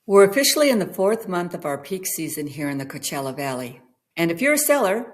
We're officially in the fourth month of our peak season here in the Coachella Valley. And if you're a seller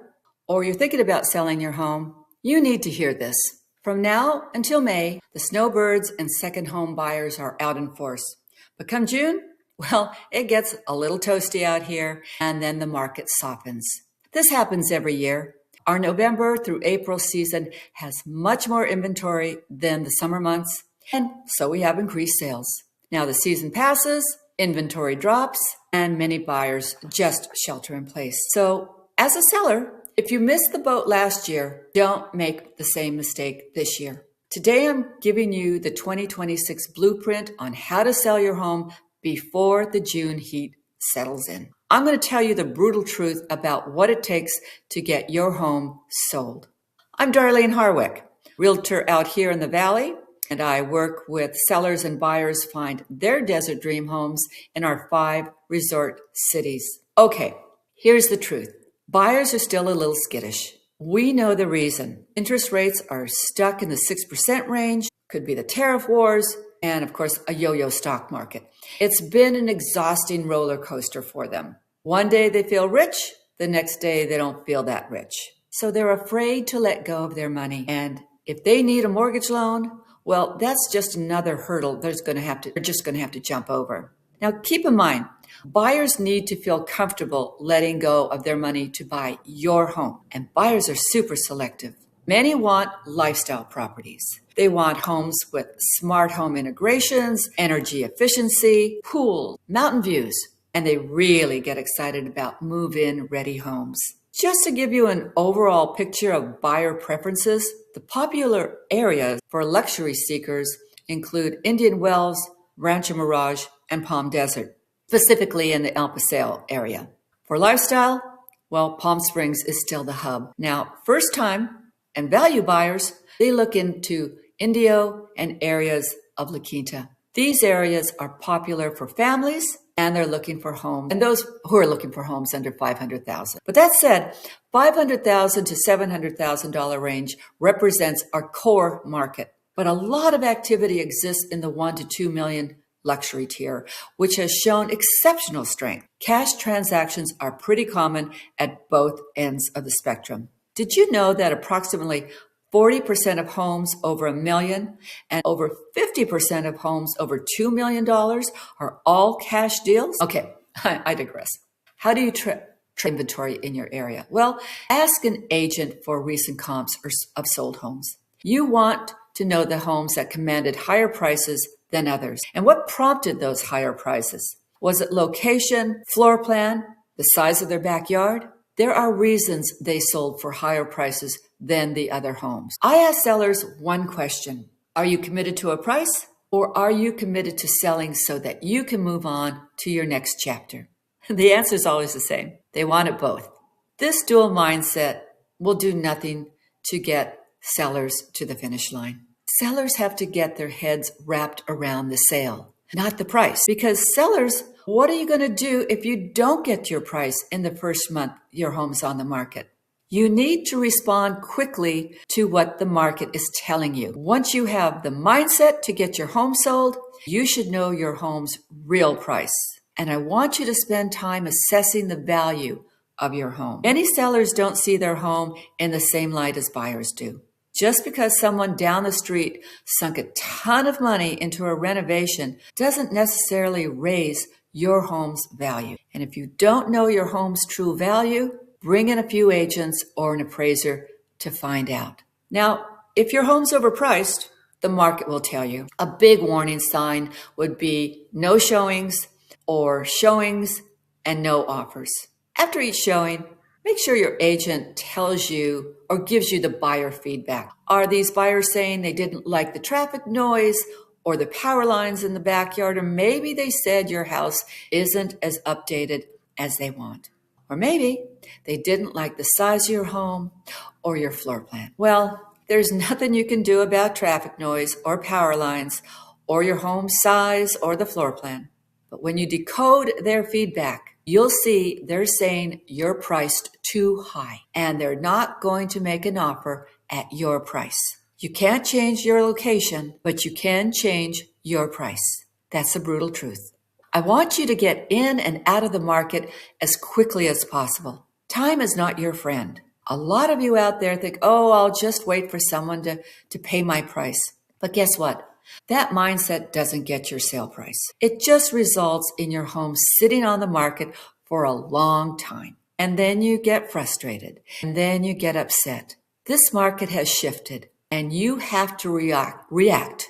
or you're thinking about selling your home, you need to hear this. From now until May, the snowbirds and second home buyers are out in force. But come June, well, it gets a little toasty out here and then the market softens. This happens every year. Our November through April season has much more inventory than the summer months, and so we have increased sales. Now the season passes, inventory drops, and many buyers just shelter in place. So as a seller, if you missed the boat last year, don't make the same mistake this year. Today, I'm giving you the 2026 blueprint on how to sell your home before the June heat settles in. I'm going to tell you the brutal truth about what it takes to get your home sold. I'm Darlene Harwick, realtor out here in the Valley, and I work with sellers and buyers find their desert dream homes in our 5 resort cities. Okay, here's the truth. Buyers are still a little skittish. We know the reason. Interest rates are stuck in the 6% range, could be the tariff wars, and of course, a yo-yo stock market. It's been an exhausting roller coaster for them. One day they feel rich, the next day they don't feel that rich. So they're afraid to let go of their money. And if they need a mortgage loan, well, that's just another hurdle they're just going to have to jump over. Now, keep in mind, buyers need to feel comfortable letting go of their money to buy your home. And buyers are super selective. Many want lifestyle properties. They want homes with smart home integrations, energy efficiency, pool, mountain views, and they really get excited about move-in ready homes. Just to give you an overall picture of buyer preferences, the popular areas for luxury seekers include Indian Wells, Rancho Mirage, and Palm Desert, specifically in the El Paseo area. For lifestyle, well, Palm Springs is still the hub. Now, first time and value buyers, they look into Indio and areas of La Quinta. These areas are popular for families and they're looking for homes, and those who are looking for homes under $500,000. But that said, $500,000 to $700,000 range represents our core market. But a lot of activity exists in the $1 to $2 million luxury tier, which has shown exceptional strength. Cash transactions are pretty common at both ends of the spectrum. Did you know that approximately 40% of homes over $1 million and over 50% of homes over $2 million are all cash deals? Okay, I digress. How do you track inventory in your area? Well, ask an agent for recent comps of sold homes. You want to know the homes that commanded higher prices than others. And what prompted those higher prices? Was it location, floor plan, the size of their backyard? There are reasons they sold for higher prices than the other homes. I ask sellers one question. Are you committed to a price, or are you committed to selling so that you can move on to your next chapter? The answer is always the same. They want it both. This dual mindset will do nothing to get sellers to the finish line. Sellers have to get their heads wrapped around the sale, not the price. Because sellers, what are you going to do if you don't get your price in the first month your home's on the market? You need to respond quickly to what the market is telling you. Once you have the mindset to get your home sold, you should know your home's real price. And I want you to spend time assessing the value of your home. Many sellers don't see their home in the same light as buyers do. Just because someone down the street sunk a ton of money into a renovation doesn't necessarily raise your home's value. And if you don't know your home's true value, bring in a few agents or an appraiser to find out. Now, if your home's overpriced, the market will tell you. A big warning sign would be no showings or showings and no offers. After each showing, make sure your agent tells you or gives you the buyer feedback. Are these buyers saying they didn't like the traffic noise or the power lines in the backyard, or maybe they said your house isn't as updated as they want? Or maybe they didn't like the size of your home or your floor plan. Well, there's nothing you can do about traffic noise or power lines or your home size or the floor plan. But when you decode their feedback, you'll see they're saying you're priced too high and they're not going to make an offer at your price. You can't change your location, but you can change your price. That's the brutal truth. I want you to get in and out of the market as quickly as possible. Time is not your friend. A lot of you out there think, oh, I'll just wait for someone to pay my price. But guess what? That mindset doesn't get your sale price. It just results in your home sitting on the market for a long time. And then you get frustrated. And then you get upset. This market has shifted, and you have to react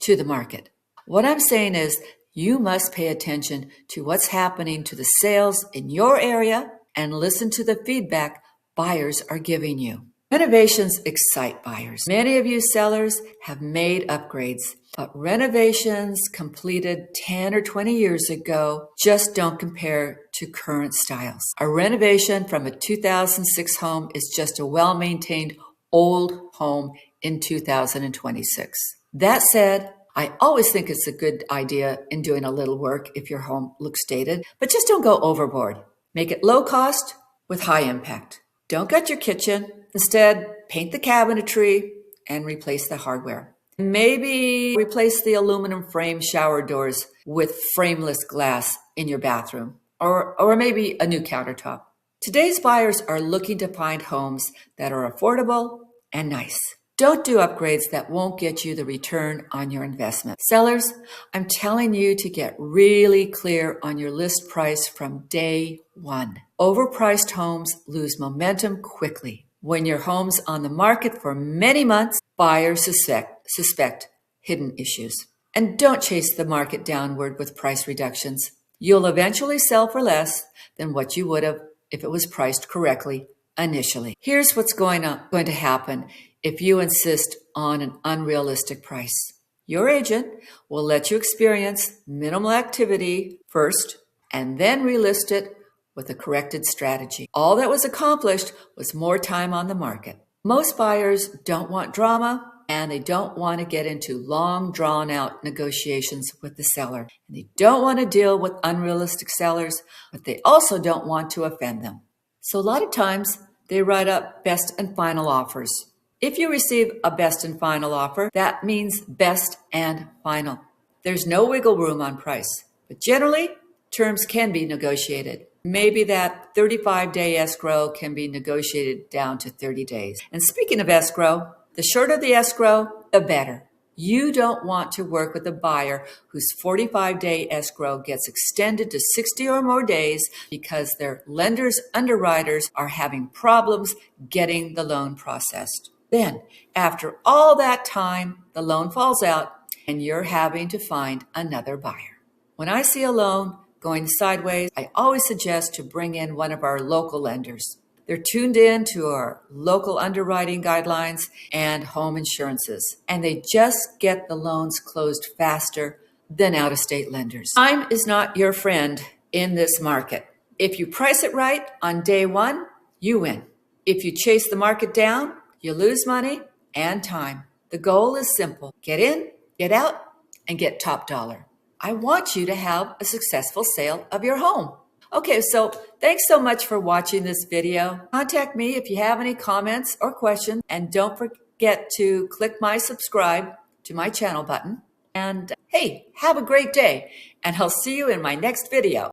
to the market. What I'm saying is you must pay attention to what's happening to the sales in your area and listen to the feedback buyers are giving you. Renovations excite buyers. Many of you sellers have made upgrades, but renovations completed 10 or 20 years ago just don't compare to current styles. A renovation from a 2006 home is just a well-maintained old home in 2026. That said, I always think it's a good idea in doing a little work if your home looks dated, but just don't go overboard. Make it low cost with high impact. Don't gut your kitchen. Instead, paint the cabinetry and replace the hardware. Maybe replace the aluminum frame shower doors with frameless glass in your bathroom, or maybe a new countertop. Today's buyers are looking to find homes that are affordable and nice. Don't do upgrades that won't get you the return on your investment. Sellers, I'm telling you to get really clear on your list price from day one. Overpriced homes lose momentum quickly. When your home's on the market for many months, buyers suspect hidden issues. And don't chase the market downward with price reductions. You'll eventually sell for less than what you would have if it was priced correctly initially. Here's what's going to happen if you insist on an unrealistic price. Your agent will let you experience minimal activity first and then relist it with a corrected strategy. All that was accomplished was more time on the market. Most buyers don't want drama, and they don't want to get into long, drawn-out negotiations with the seller. And they don't want to deal with unrealistic sellers, but they also don't want to offend them. So a lot of times, they write up best and final offers. If you receive a best and final offer, that means best and final. There's no wiggle room on price, but generally, terms can be negotiated. Maybe that 35-day escrow can be negotiated down to 30 days. And speaking of escrow, the shorter the escrow, the better. You don't want to work with a buyer whose 45-day escrow gets extended to 60 or more days because their lender's underwriters are having problems getting the loan processed. Then, after all that time, the loan falls out and you're having to find another buyer. When I see a loan going sideways, I always suggest to bring in one of our local lenders. They're tuned in to our local underwriting guidelines and home insurances, and they just get the loans closed faster than out-of-state lenders. Time is not your friend in this market. If you price it right on day one, you win. If you chase the market down, you lose money and time. The goal is simple. Get in, get out, and get top dollar. I want you to have a successful sale of your home. Okay, so thanks so much for watching this video. Contact me if you have any comments or questions, and don't forget to click my subscribe to my channel button. And hey, have a great day, and I'll see you in my next video.